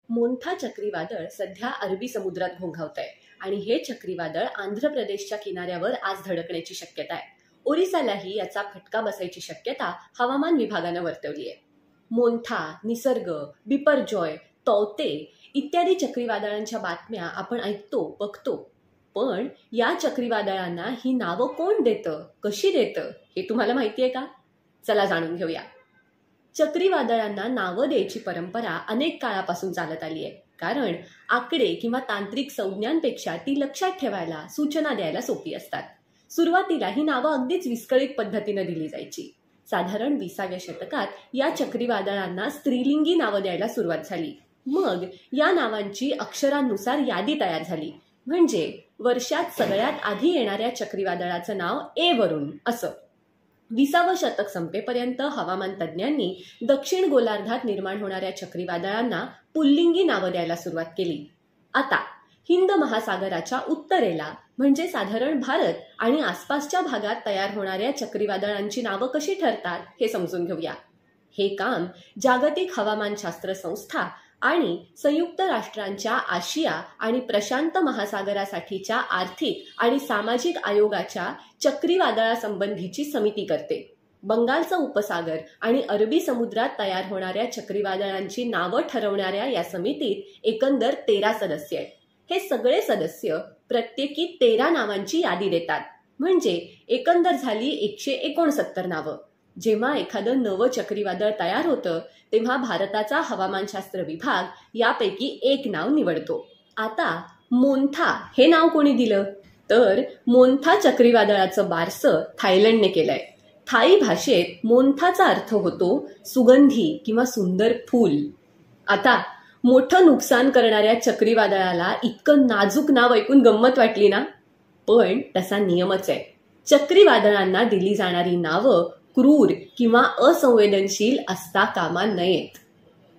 Montha चक्रीवादळ सध्या अरबी समुद्रात घोंघावतंय आणि हे चक्रीवादळ आंध्र प्रदेशच्या किनाऱ्यावर आज धडकण्याची शक्यता आहे. ओरिसालाही याचा फटका बसायची शक्यता हवामान विभागानं वर्तवली आहे. मोन्था, निसर्ग, बिपरजॉय, तौते इत्यादी चक्रीवादळांच्या बातम्या आपण ऐकतो, बघतो. पण या चक्रीवादळांना ही नावं कोण देतं, कशी देतं हे तुम्हाला माहिती आहे का? चला जाणून घेऊया. चक्रीवादळांना नावं द्यायची परंपरा अनेक काळापासून चालत आली आहे, कारण आकडे किंवा तांत्रिक संज्ञांपेक्षा ती लक्षात ठेवायला, सूचना द्यायला सोपी असतात. सुरुवातीला ही नावं अगदीच विस्कळीत पद्धतीनं दिली जायची. साधारण 20व्या शतकात या चक्रीवादळांना स्त्रीलिंगी नावं द्यायला सुरुवात झाली. मग या नावांची अक्षरांनुसार यादी तयार झाली. म्हणजे वर्षात सगळ्यात आधी येणाऱ्या चक्रीवादळाचं नाव ए वरून असं. 20वं शतक संपेपर्यंत हवामान तज्ज्ञांनी दक्षिण गोलार्धात निर्माण होणाऱ्या चक्रीवादळांना पुल्लिंगी नावं द्यायला सुरुवात केली. आता हिंद महासागराच्या उत्तरेला म्हणजे साधारण भारत आणि आसपासच्या भागात तयार होणाऱ्या चक्रीवादळांची नावं कशी ठरतात हे समजून घेऊया. हे काम जागतिक हवामानशास्त्र संस्था आणि संयुक्त राष्ट्रांच्या आशिया आणि प्रशांत महासागरासाठीच्या आर्थिक आणि सामाजिक आयोगाच्या चक्रीवादळासंबंधीची समिती करते. बंगालचा उपसागर आणि अरबी समुद्रात तयार होणाऱ्या चक्रीवादळांची नावं ठरवणाऱ्या या समितीत एकंदर 13 सदस्य आहेत. हे सगळे सदस्य प्रत्येकी 13 नावांची यादी देतात. म्हणजे एकंदर झाली 169 नावं. जेव्हा एखादं नवं चक्रीवादळ तयार होतं तेव्हा भारताचा हवामानशास्त्र विभाग यापैकी एक नाव निवडतो. आता मोन्था हे नाव कोणी दिलं? तर मोन्था चक्रीवादळाचं बारसं थायलंडने केलंय. थाई भाषेत मोन्थाचा अर्थ होतो सुगंधी किंवा सुंदर फूल. आता मोठं नुकसान करणाऱ्या चक्रीवादळाला इतकं नाजूक नाव ऐकून गंमत वाटली ना? पण तसा नियमच आहे. चक्रीवादळांना दिली जाणारी नावं क्रूर किंवा असंवेदनशील असता कामा नयेत.